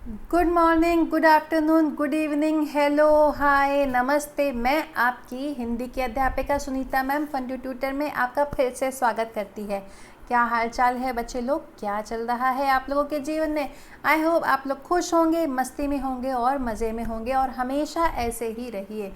Good morning, good afternoon, good evening, hello, hi, नमस्ते। मैं आपकी हिंदी की अध्यापिका सुनीता मैम फन ट्यूटर में आपका फिर से स्वागत करती है। क्या हाल चाल है बच्चे लोग? क्या चल रहा है आप लोगों के जीवन में? आई होप आप लोग खुश होंगे, मस्ती में होंगे और मज़े में होंगे और हमेशा ऐसे ही रहिए।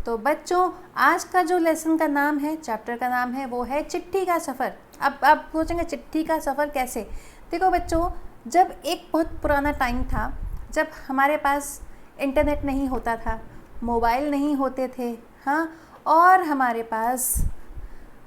तो बच्चों, आज का जो लेसन का नाम है, चैप्टर का नाम है, वो है चिट्ठी का सफ़र। अब आप सोचेंगे चिट्ठी का सफ़र कैसे? देखो बच्चों, जब एक बहुत पुराना टाइम था, जब हमारे पास इंटरनेट नहीं होता था, मोबाइल नहीं होते थे, हाँ, और हमारे पास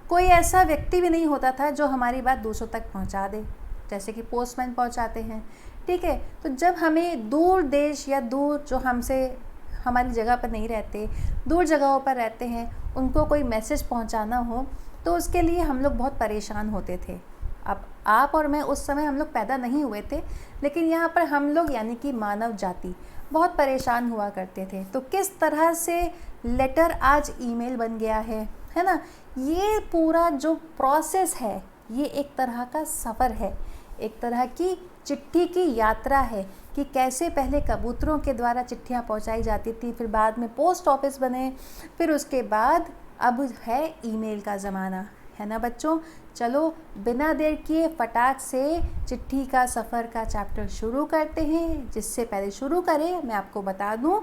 कोई ऐसा व्यक्ति भी नहीं होता था जो हमारी बात दूसरों तक पहुंचा दे, जैसे कि पोस्टमैन पहुंचाते हैं। ठीक है, तो जब हमें दूर देश या दूर जो हमसे हमारी जगह पर नहीं रहते, दूर जगहों पर रहते हैं, उनको कोई मैसेज पहुंचाना हो तो उसके लिए हम लोग बहुत परेशान होते थे। अब आप और मैं उस समय हम लोग पैदा नहीं हुए थे, लेकिन यहाँ पर हम लोग यानी कि मानव जाति बहुत परेशान हुआ करते थे। तो किस तरह से लेटर आज ईमेल बन गया है ना। ये पूरा जो प्रोसेस है, ये एक तरह का सफ़र है, एक तरह की चिट्ठी की यात्रा है कि कैसे पहले कबूतरों के द्वारा चिट्ठियाँ पहुँचाई जाती थी, फिर बाद में पोस्ट ऑफिस बने, फिर उसके बाद अब है ईमेल का ज़माना, है ना बच्चों। चलो बिना देर किए फटाक से चिट्ठी का सफ़र का चैप्टर शुरू करते हैं। जिससे पहले शुरू करें, मैं आपको बता दूं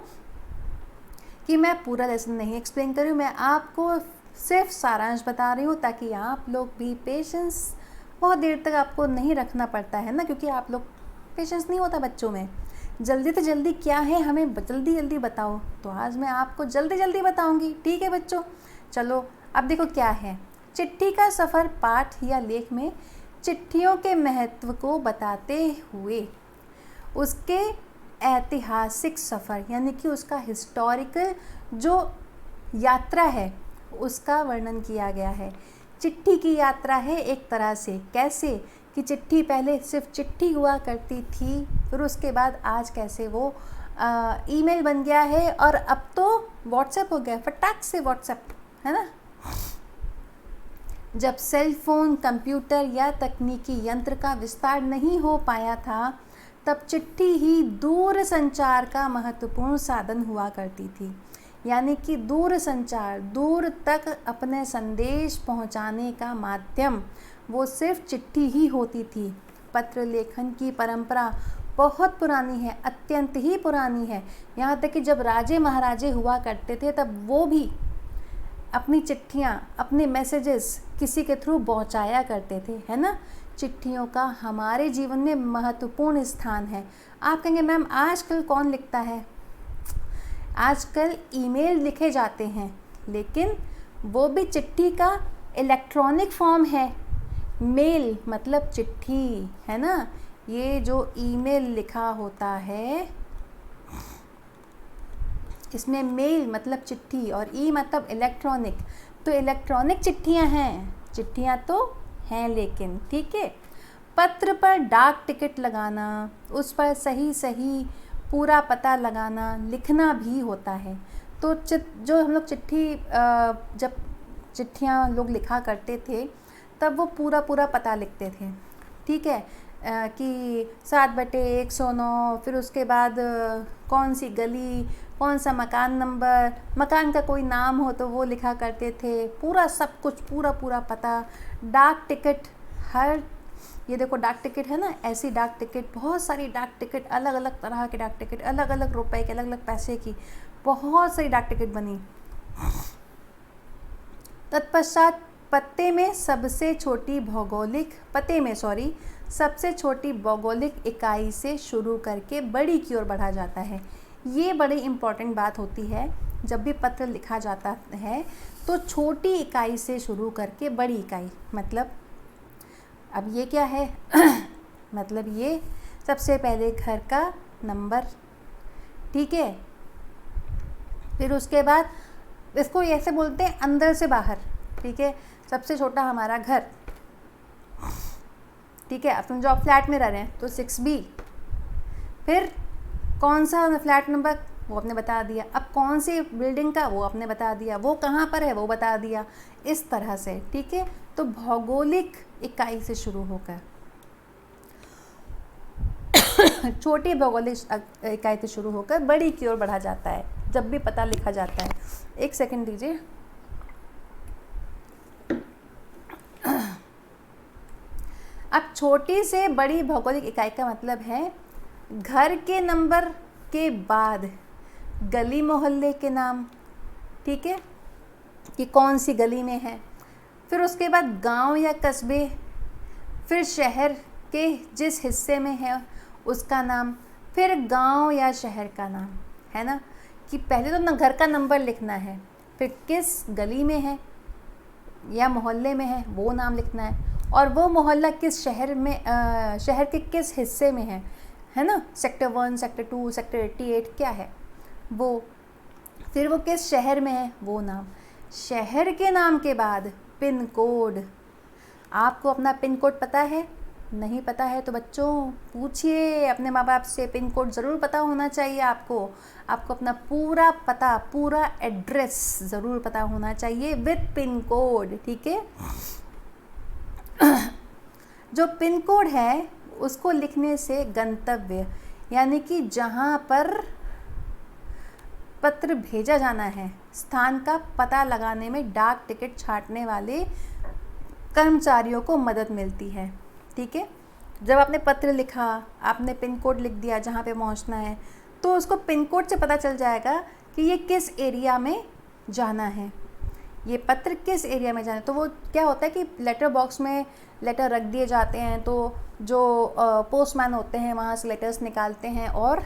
कि मैं पूरा लेसन नहीं एक्सप्लेन कर रही हूँ, मैं आपको सिर्फ सारांश बता रही हूँ, ताकि आप लोग भी पेशेंस, बहुत देर तक आपको नहीं रखना पड़ता है ना, क्योंकि आप लोग पेशेंस नहीं होता बच्चों में। जल्दी से जल्दी क्या है, हमें जल्दी जल्दी बताओ, तो आज मैं आपको जल्दी जल्दी बताऊँगी। ठीक है बच्चों, चलो अब देखो क्या है। चिट्ठी का सफ़र पाठ या लेख में चिट्ठियों के महत्व को बताते हुए उसके ऐतिहासिक सफ़र यानी कि उसका हिस्टोरिकल जो यात्रा है उसका वर्णन किया गया है। चिट्ठी की यात्रा है एक तरह से। कैसे कि चिट्ठी पहले सिर्फ चिट्ठी हुआ करती थी, फिर उसके बाद आज कैसे वो ईमेल बन गया है, और अब तो व्हाट्सएप हो गया, फटाक से व्हाट्सएप, है ना। जब सेल फोन, कंप्यूटर या तकनीकी यंत्र का विस्तार नहीं हो पाया था, तब चिट्ठी ही दूर संचार का महत्वपूर्ण साधन हुआ करती थी। यानी कि दूर संचार, दूर तक अपने संदेश पहुंचाने का माध्यम वो सिर्फ चिट्ठी ही होती थी। पत्र लेखन की परंपरा बहुत पुरानी है, अत्यंत ही पुरानी है। यहाँ तक कि जब राजे महाराजे हुआ करते थे, तब वो भी अपनी चिट्ठियाँ, अपने मैसेजेस किसी के थ्रू पहुँचाया करते थे, है ना। चिट्ठियों का हमारे जीवन में महत्वपूर्ण स्थान है। आप कहेंगे मैम आजकल कौन लिखता है? आजकल ईमेल लिखे जाते हैं, लेकिन वो भी चिट्ठी का इलेक्ट्रॉनिक फॉर्म है। मेल मतलब चिट्ठी, है ना। ये जो ईमेल लिखा होता है, इसमें मेल मतलब चिट्ठी और ई मतलब इलेक्ट्रॉनिक, तो इलेक्ट्रॉनिक चिट्ठियां हैं, चिट्ठियां तो हैं लेकिन, ठीक है। पत्र पर डाक टिकट लगाना, उस पर सही सही पूरा पता लगाना, लिखना भी होता है। तो जो हम लोग चिट्ठी, जब चिट्ठियां लोग लिखा करते थे, तब वो पूरा पूरा पता लिखते थे, ठीक है। कि 7/109, फिर उसके बाद कौन सी गली, कौन सा मकान नंबर, मकान का कोई नाम हो तो वो लिखा करते थे, पूरा सब कुछ, पूरा पूरा पता। डाक टिकट, हर ये देखो डाक टिकट है ना, ऐसी डाक टिकट, बहुत सारी डाक टिकट, अलग अलग तरह के डाक टिकट, अलग अलग रुपए के, अलग अलग पैसे की, बहुत सारी डाक टिकट बनी। तत्पश्चात पते में सबसे छोटी भौगोलिक इकाई से शुरू करके बड़ी की ओर बढ़ा जाता है। ये बड़ी इम्पॉर्टेंट बात होती है। जब भी पत्र लिखा जाता है तो छोटी इकाई से शुरू करके बड़ी इकाई, मतलब अब ये क्या है मतलब ये सबसे पहले घर का नंबर, ठीक है। फिर उसके बाद इसको ऐसे बोलते हैं अंदर से बाहर, ठीक है। सबसे छोटा हमारा घर, ठीक है। अब तुम जो आप फ्लैट में रह रहे हैं तो 6B, फिर कौन सा फ्लैट नंबर वो आपने बता दिया, अब कौन सी बिल्डिंग का वो आपने बता दिया, वो कहाँ पर है वो बता दिया, इस तरह से, ठीक है। तो भौगोलिक इकाई से शुरू होकर छोटी भौगोलिक इकाई से शुरू होकर बड़ी की ओर बढ़ा जाता है जब भी पता लिखा जाता है। एक सेकंड दीजिए। अब छोटी से बड़ी भौगोलिक इकाई का मतलब है घर के नंबर के बाद गली मोहल्ले के नाम, ठीक है, कि कौन सी गली में है, फिर उसके बाद गांव या कस्बे, फिर शहर के जिस हिस्से में है उसका नाम, फिर गांव या शहर का नाम, है ना, कि पहले तो घर का नंबर लिखना है, फिर किस गली में है या मोहल्ले में है वो नाम लिखना है, और वो मोहल्ला किस शहर में शहर के किस हिस्से में है ना, सेक्टर 1, सेक्टर 2, सेक्टर 88 क्या है वो, फिर वो किस शहर में है वो नाम। शहर के नाम के बाद पिन कोड। आपको अपना पिन कोड पता है? नहीं पता है तो बच्चों पूछिए अपने माँ बाप से, पिन कोड ज़रूर पता होना चाहिए आपको अपना पूरा पता, पूरा एड्रेस ज़रूर पता होना चाहिए विद पिन कोड, ठीक है। जो पिन कोड है उसको लिखने से गंतव्य यानी कि जहाँ पर पत्र भेजा जाना है स्थान का पता लगाने में डाक टिकट छांटने वाले कर्मचारियों को मदद मिलती है, ठीक है। जब आपने पत्र लिखा, आपने पिन कोड लिख दिया जहाँ पे पहुँचना है, तो उसको पिन कोड से पता चल जाएगा कि ये किस एरिया में जाना है, ये पत्र किस एरिया में जाना है। तो वो क्या होता है कि लेटर बॉक्स में लेटर रख दिए जाते हैं, तो जो पोस्टमैन होते हैं वहाँ से लेटर्स निकालते हैं और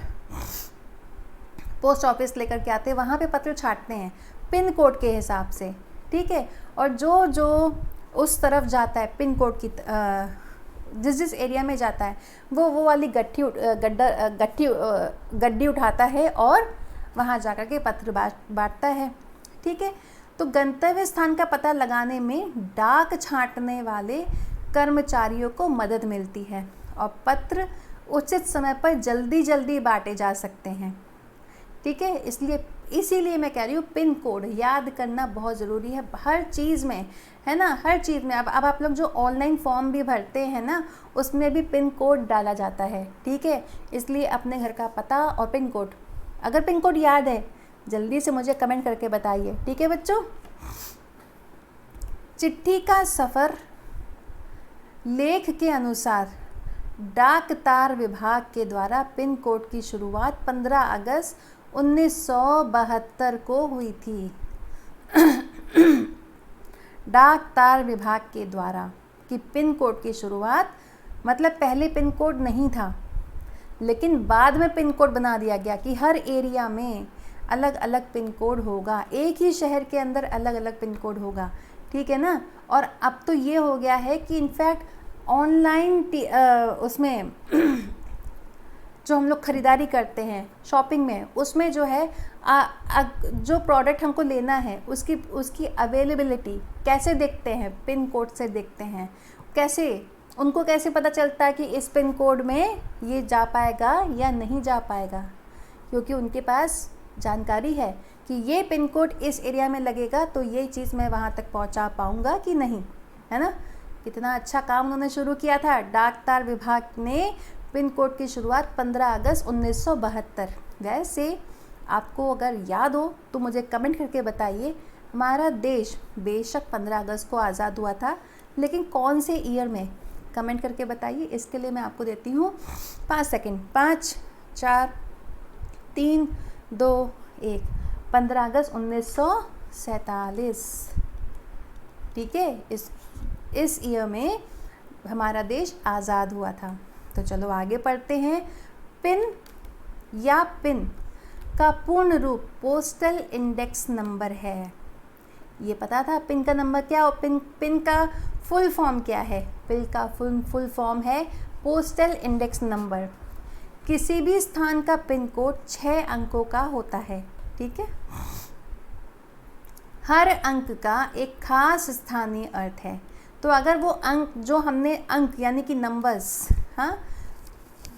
पोस्ट ऑफिस लेकर के आते हैं, वहाँ पे पत्र छांटते हैं पिन कोड के हिसाब से, ठीक है। और जो उस तरफ जाता है पिन कोड की जिस एरिया में जाता है वो वाली गड्डी उठाता है और वहाँ जाकर के पत्र बांटता है, ठीक है। तो गंतव्य स्थान का पता लगाने में डाक छांटने वाले कर्मचारियों को मदद मिलती है और पत्र उचित समय पर जल्दी बांटे जा सकते हैं, ठीक है। इसीलिए मैं कह रही हूँ पिन कोड याद करना बहुत ज़रूरी है हर चीज़ में, है ना, हर चीज़ में। अब आप लोग जो ऑनलाइन फॉर्म भी भरते हैं ना, उसमें भी पिन कोड डाला जाता है, ठीक है। इसलिए अपने घर का पता और पिन कोड, अगर पिन कोड याद है जल्दी से मुझे कमेंट करके बताइए, ठीक है बच्चों। चिट्ठी का सफ़र लेख के अनुसार डाक तार विभाग के द्वारा पिन कोड की शुरुआत 15 अगस्त 1972 को हुई थी। डाक तार विभाग के द्वारा कि पिन कोड की शुरुआत, मतलब पहले पिन कोड नहीं था लेकिन बाद में पिन कोड बना दिया गया कि हर एरिया में अलग अलग पिन कोड होगा, एक ही शहर के अंदर अलग अलग पिन कोड होगा, ठीक है ना। और अब तो ये हो गया है कि इनफैक्ट ऑनलाइन उसमें जो हम लोग ख़रीदारी करते हैं शॉपिंग में, उसमें जो है जो प्रोडक्ट हमको लेना है उसकी अवेलेबिलिटी कैसे देखते हैं, पिन कोड से देखते हैं। उनको कैसे पता चलता है कि इस पिन कोड में ये जा पाएगा या नहीं जा पाएगा, क्योंकि उनके पास जानकारी है कि ये पिन कोड इस एरिया में लगेगा तो ये चीज़ मैं वहाँ तक पहुँचा पाऊँगा कि नहीं, है ना। कितना अच्छा काम उन्होंने शुरू किया था। डाक तार विभाग ने पिन कोड की शुरुआत 15 अगस्त 1972। वैसे आपको अगर याद हो तो मुझे कमेंट करके बताइए, हमारा देश बेशक 15 अगस्त को आज़ाद हुआ था, लेकिन कौन से ईयर में, कमेंट करके बताइए। इसके लिए मैं आपको देती हूँ 5 सेकंड। 5, 4, 3, 2, 1। 15 अगस्त 1947, ठीक है। इस ईयर में हमारा देश आज़ाद हुआ था। तो चलो आगे पढ़ते हैं। पिन का पूर्ण रूप पोस्टल इंडेक्स नंबर है। ये पता था पिन का नंबर क्या हो, पिन का फुल फॉर्म क्या है? पिन का फुल फॉर्म है पोस्टल इंडेक्स नंबर। किसी भी स्थान का पिन कोड 6 अंकों का होता है, ठीक है। हर अंक का एक खास स्थानीय अर्थ है। तो अगर वो अंक जो हमने अंक यानी कि नंबर्स, हाँ,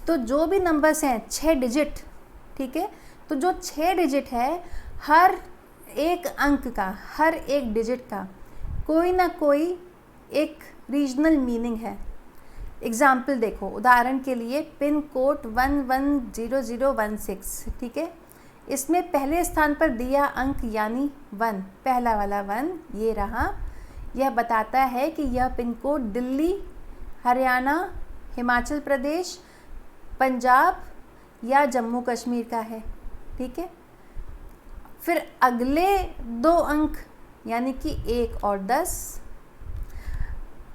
तो जो भी नंबर्स हैं 6 डिजिट, ठीक है, तो जो 6 डिजिट है हर एक अंक का, हर एक डिजिट का कोई ना कोई एक रीजनल मीनिंग है। एग्जाम्पल देखो, उदाहरण के लिए पिन कोड 110016, ठीक है। इसमें पहले स्थान पर दिया अंक यानी 1, पहला वाला 1 ये रहा। यह बताता है कि यह पिन कोड दिल्ली, हरियाणा, हिमाचल प्रदेश, पंजाब या जम्मू कश्मीर का है, ठीक है। फिर अगले 2 अंक यानी कि 1 और 10,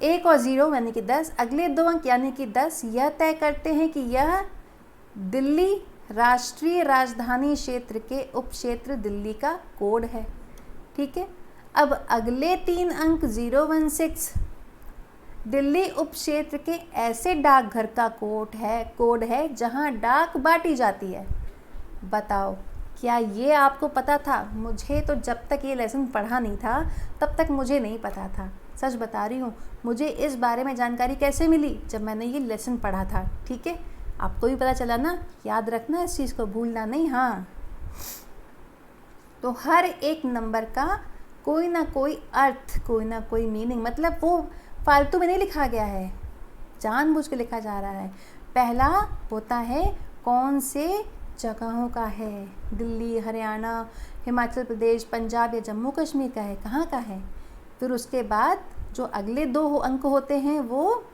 1 और 0 यानी कि 10, अगले 2 अंक यानी कि 10 यह तय करते हैं कि यह दिल्ली राष्ट्रीय राजधानी क्षेत्र के उप क्षेत्र दिल्ली का कोड है, ठीक है। अब अगले 3 अंक 016 दिल्ली उप क्षेत्र के ऐसे डाकघर का कोड है जहां डाक बांटी जाती है। बताओ, क्या ये आपको पता था? मुझे तो जब तक ये लेसन पढ़ा नहीं था तब तक मुझे नहीं पता था, सच बता रही हूँ। मुझे इस बारे में जानकारी कैसे मिली? जब मैंने ये लेसन पढ़ा था, ठीक है। आपको भी पता चला ना, याद रखना इस चीज़ को, भूलना नहीं। हाँ, तो हर एक नंबर का कोई ना कोई अर्थ, कोई ना कोई मीनिंग, मतलब वो फालतू में नहीं लिखा गया है, जानबूझ के लिखा जा रहा है। पहला होता है कौन से जगहों का है, दिल्ली, हरियाणा, हिमाचल प्रदेश, पंजाब या जम्मू कश्मीर का है, कहाँ का है। फिर उसके बाद जो अगले 2 अंक होते हैं वो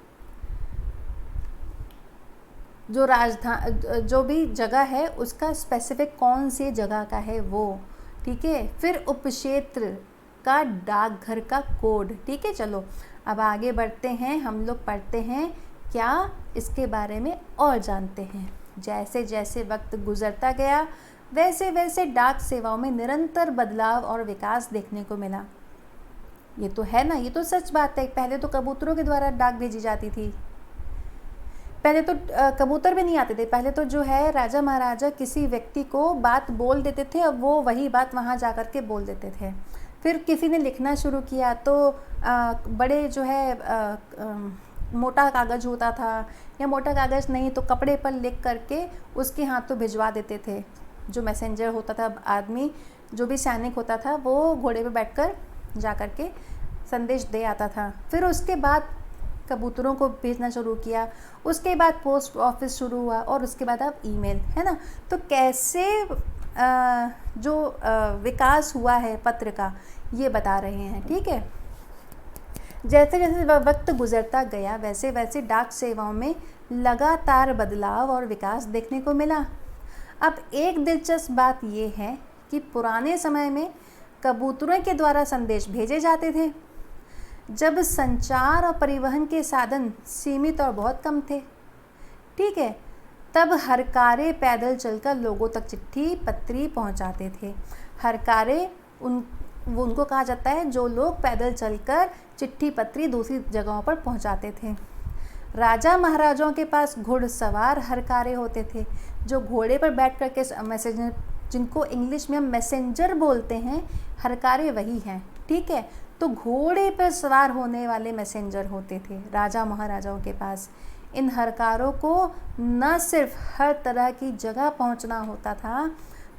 जो भी जगह है उसका स्पेसिफिक कौन सी जगह का है वो, ठीक है। फिर उपक्षेत्र का डाकघर का कोड, ठीक है। चलो अब आगे बढ़ते हैं, हम लोग पढ़ते हैं क्या इसके बारे में और जानते हैं। जैसे जैसे वक्त गुजरता गया वैसे वैसे डाक सेवाओं में निरंतर बदलाव और विकास देखने को मिला। ये तो है ना, ये तो सच बात है। पहले तो कबूतरों के द्वारा डाक भेजी जाती थी, पहले तो कबूतर भी नहीं आते थे। पहले तो जो है राजा महाराजा किसी व्यक्ति को बात बोल देते थे और वो वही बात वहाँ जा कर के बोल देते थे। फिर किसी ने लिखना शुरू किया तो बड़े जो है मोटा कागज़ होता था, या मोटा कागज़ नहीं तो कपड़े पर लिख करके उसके हाथों भिजवा देते थे। जो मैसेंजर होता था, आदमी जो भी सैनिक होता था, वो घोड़े पे बैठकर जा कर के संदेश दे आता था। फिर उसके बाद कबूतरों को भेजना शुरू किया, उसके बाद पोस्ट ऑफिस शुरू हुआ और उसके बाद अब ईमेल, है ना। तो कैसे जो विकास हुआ है पत्र का, ये बता रहे हैं, ठीक है। जैसे जैसे वक्त गुजरता गया वैसे वैसे डाक सेवाओं में लगातार बदलाव और विकास देखने को मिला। अब एक दिलचस्प बात यह है कि पुराने समय में कबूतरों के द्वारा संदेश भेजे जाते थे, जब संचार और परिवहन के साधन सीमित और बहुत कम थे, ठीक है। तब हरकारे पैदल चलकर लोगों तक चिट्ठी पत्री पहुंचाते थे। हरकारे उनको कहा जाता है जो लोग पैदल चलकर चिट्ठी पत्री दूसरी जगहों पर पहुंचाते थे। राजा महाराजाओं के पास घुड़सवार हरकारे होते थे, जो घोड़े पर बैठ कर के मैसेंजर, जिनको इंग्लिश में हम मैसेंजर बोलते हैं, हरकारे वही हैं, ठीक है। तो घोड़े पर सवार होने वाले मैसेंजर होते थे राजा महाराजाओं के पास। इन हरकारों को न सिर्फ हर तरह की जगह पहुंचना होता था,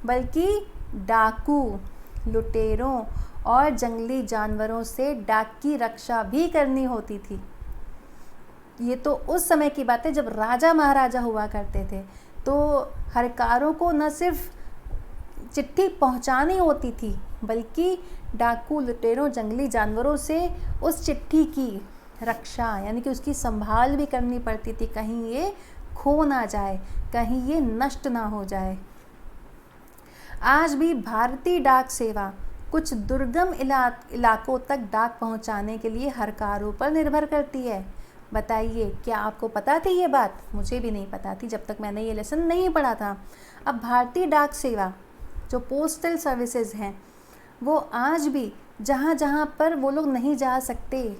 बल्कि डाकू, लुटेरों और जंगली जानवरों से डाक की रक्षा भी करनी होती थी। ये तो उस समय की बात है जब राजा महाराजा हुआ करते थे। तो हरकारों को न सिर्फ चिट्ठी पहुंचानी होती थी, बल्कि डाकू, लुटेरों, जंगली जानवरों से उस चिट्ठी की रक्षा यानी कि उसकी संभाल भी करनी पड़ती थी, कहीं ये खो ना जाए, कहीं ये नष्ट ना हो जाए। आज भी भारतीय डाक सेवा कुछ दुर्गम इलाकों तक डाक पहुंचाने के लिए हरकारों पर निर्भर करती है। बताइए, क्या आपको पता थी ये बात? मुझे भी नहीं पता थी जब तक मैंने ये लेसन नहीं पढ़ा था। अब भारतीय डाक सेवा जो पोस्टल सर्विसेज हैं, वो आज भी जहाँ जहाँ पर वो लोग नहीं जा सकते,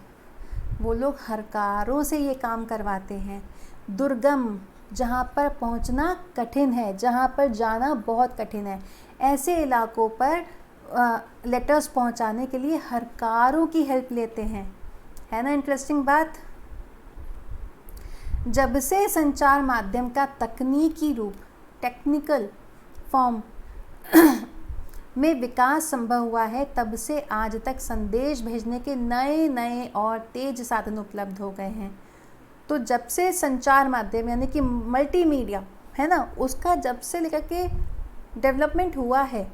वो लोग हरकारों से ये काम करवाते हैं। दुर्गम, जहाँ पर पहुँचना कठिन है, जहाँ पर जाना बहुत कठिन है, ऐसे इलाकों पर लेटर्स पहुँचाने के लिए हरकारों की हेल्प लेते हैं। है ना इंटरेस्टिंग बात। जब से संचार माध्यम का तकनीकी रूप, टेक्निकल फॉर्म में विकास संभव हुआ है, तब से आज तक संदेश भेजने के नए नए और तेज साधन उपलब्ध हो गए हैं। तो जब से संचार माध्यम यानी कि मल्टीमीडिया है ना, उसका जब से लेकर के डेवलपमेंट हुआ है,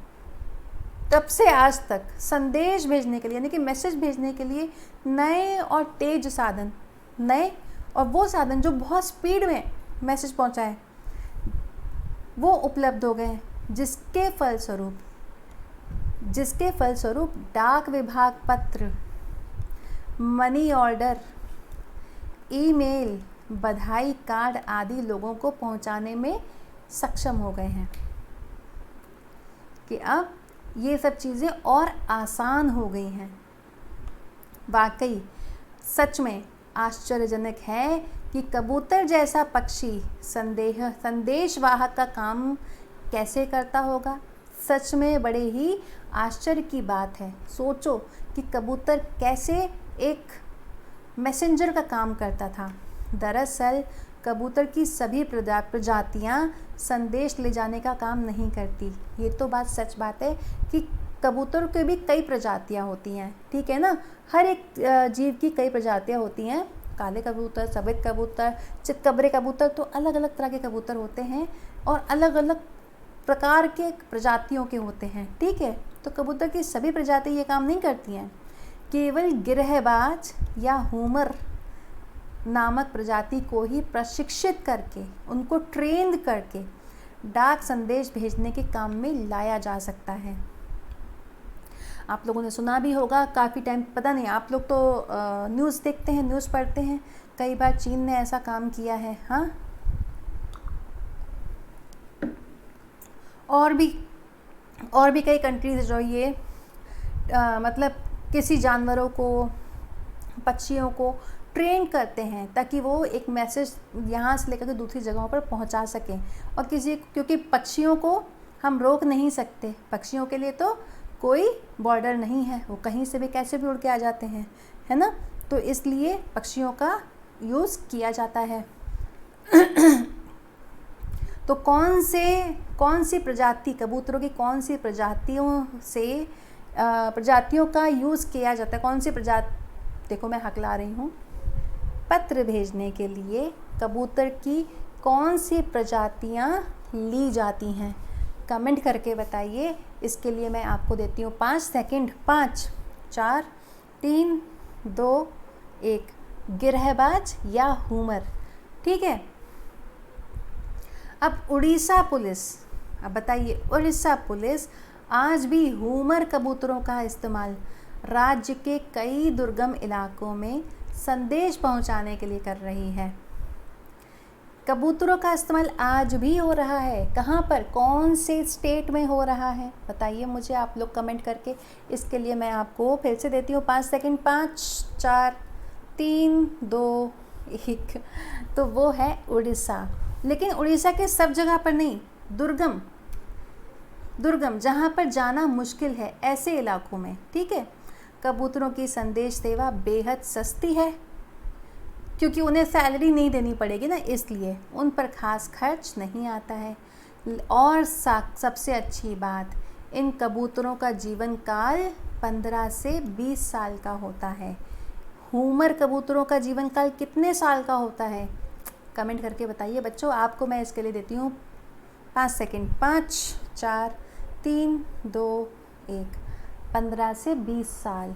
तब से आज तक संदेश भेजने के लिए यानी कि मैसेज भेजने के लिए नए और तेज साधन, नए और वो साधन जो बहुत स्पीड में मैसेज पहुंचाए, वो उपलब्ध हो गए हैं, जिसके फलस्वरूप डाक विभाग पत्र, मनी ऑर्डर, ईमेल, बधाई कार्ड आदि लोगों को पहुंचाने में सक्षम हो गए हैं कि अब ये सब चीज़ें और आसान हो गई हैं। वाकई सच में आश्चर्यजनक है कि कबूतर जैसा पक्षी संदेशवाहक का काम कैसे करता होगा। सच में बड़े ही आश्चर्य की बात है। सोचो कि कबूतर कैसे एक मैसेंजर का काम करता था। दरअसल कबूतर की सभी प्रजातियां संदेश ले जाने का काम नहीं करती। ये तो सच बात है कि कबूतर के भी कई प्रजातियां होती हैं, ठीक है ना। हर एक जीव की कई प्रजातियां होती हैं। काले कबूतर, सफ़ेद कबूतर, चितकबरे कबूतर, तो अलग अलग तरह के कबूतर होते हैं और अलग अलग प्रकार के प्रजातियों के होते हैं, ठीक है। तो कबूतर की सभी प्रजाति ये काम नहीं करती हैं। केवल गिरहबाज या हुमर नामक प्रजाति को ही प्रशिक्षित करके, उनको ट्रेंड करके डाक संदेश भेजने के काम में लाया जा सकता है। आप लोगों ने सुना भी होगा काफ़ी टाइम, पता नहीं आप लोग तो न्यूज़ देखते हैं, न्यूज़ पढ़ते हैं, कई बार चीन ने ऐसा काम किया है। हाँ, और भी कई कंट्रीज जो ये मतलब किसी जानवरों को, पक्षियों को ट्रेन करते हैं ताकि वो एक मैसेज यहाँ से लेकर के दूसरी जगहों पर पहुँचा सकें। और क्योंकि पक्षियों को हम रोक नहीं सकते, पक्षियों के लिए तो कोई बॉर्डर नहीं है, वो कहीं से भी कैसे भी उड़ के आ जाते हैं, है ना। तो इसलिए पक्षियों का यूज़ किया जाता है। तो कौन सी प्रजाति, कबूतरों की कौन सी प्रजातियों का यूज़ किया जाता है, कौन सी प्रजाति, देखो मैं हकला रही हूँ। पत्र भेजने के लिए कबूतर की कौन सी प्रजातियाँ ली जाती हैं, कमेंट करके बताइए। इसके लिए मैं आपको देती हूँ 5 सेकंड। 5, 4, 3, 2, 1। गिरहबाज या हुमर, ठीक है। अब उड़ीसा पुलिस, अब बताइए, उड़ीसा पुलिस आज भी हुमर कबूतरों का इस्तेमाल राज्य के कई दुर्गम इलाकों में संदेश पहुंचाने के लिए कर रही है। कबूतरों का इस्तेमाल आज भी हो रहा है। कहाँ पर, कौन से स्टेट में हो रहा है, बताइए मुझे आप लोग कमेंट करके। इसके लिए मैं आपको फिर से देती हूँ 5 सेकंड। 5, 4, 3, 2, 1। तो वो है उड़ीसा। लेकिन उड़ीसा के सब जगह पर नहीं, दुर्गम जहाँ पर जाना मुश्किल है, ऐसे इलाकों में, ठीक है। कबूतरों की संदेश सेवा बेहद सस्ती है क्योंकि उन्हें सैलरी नहीं देनी पड़ेगी ना, इसलिए उन पर खास खर्च नहीं आता है। और सबसे अच्छी बात, इन कबूतरों का जीवन काल 15 से 20 साल का होता है। हुमर कबूतरों का जीवन काल कितने साल का होता है, कमेंट करके बताइए बच्चों। आपको मैं इसके लिए देती हूँ 5 सेकंड। 5, 4, 3, 2, 1। 15 से 20 साल।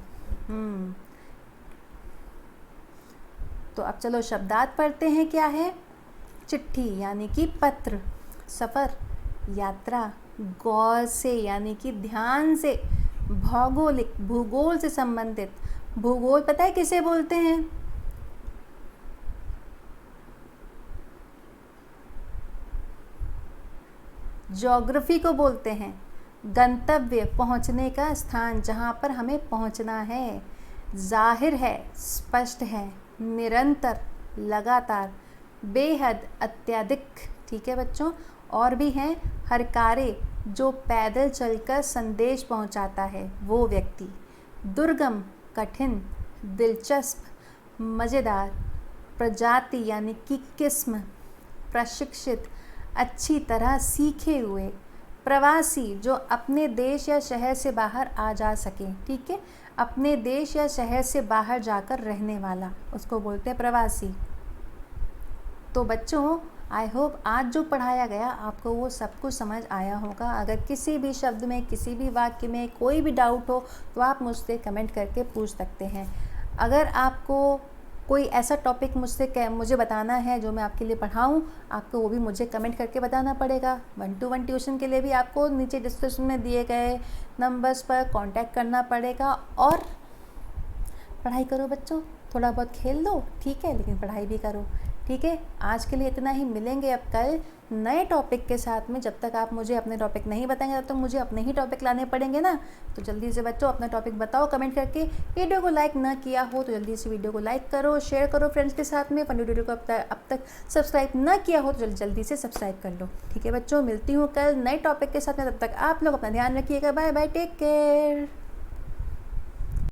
तो अब चलो शब्दार्थ पढ़ते हैं। क्या है? चिट्ठी यानी कि पत्र, सफ़र, यात्रा, गौर से यानी कि ध्यान से, भौगोलिक, भूगोल से संबंधित। भूगोल पता है किसे बोलते हैं? ज्योग्राफी को बोलते हैं। गंतव्य, पहुंचने का स्थान, जहां पर हमें पहुंचना है। जाहिर है, स्पष्ट है, निरंतर, लगातार, बेहद, अत्यधिक, ठीक है बच्चों। और भी हैं, हरकारे, जो पैदल चलकर संदेश पहुंचाता है वो व्यक्ति। दुर्गम, कठिन, दिलचस्प, मज़ेदार। प्रजाति यानी कि किस्म। प्रशिक्षित, अच्छी तरह सीखे हुए। प्रवासी, जो अपने देश या शहर से बाहर आ जा सके, ठीक है। अपने देश या शहर से बाहर जाकर रहने वाला, उसको बोलते हैं प्रवासी। तो बच्चों, आई होप आज जो पढ़ाया गया आपको वो सब कुछ समझ आया होगा। अगर किसी भी शब्द में, किसी भी वाक्य में कोई भी डाउट हो तो आप मुझसे कमेंट करके पूछ सकते हैं। अगर आपको कोई ऐसा टॉपिक मुझे बताना है जो मैं आपके लिए पढ़ाऊँ, आपको वो भी मुझे कमेंट करके बताना पड़ेगा। 1-to-1 ट्यूशन के लिए भी आपको नीचे डिस्क्रिप्शन में दिए गए नंबर्स पर कांटेक्ट करना पड़ेगा। और पढ़ाई करो बच्चों, थोड़ा बहुत खेल लो, ठीक है, लेकिन पढ़ाई भी करो, ठीक है। आज के लिए इतना ही, मिलेंगे अब कल नए टॉपिक के साथ में। जब तक आप मुझे अपने टॉपिक नहीं बताएंगे तब तक मुझे अपने ही टॉपिक लाने पड़ेंगे ना। तो जल्दी से बच्चों अपना टॉपिक बताओ कमेंट करके। वीडियो को लाइक ना किया हो तो जल्दी से वीडियो को लाइक करो, शेयर करो फ्रेंड्स के साथ में। फन वीडियो को अब तक सब्सक्राइब ना किया हो तो जल्दी से सब्सक्राइब कर लो, ठीक है बच्चों। मिलती हूँ कल नए टॉपिक के साथ में, तब तक आप लोग अपना ध्यान रखिएगा। Bye bye, take care.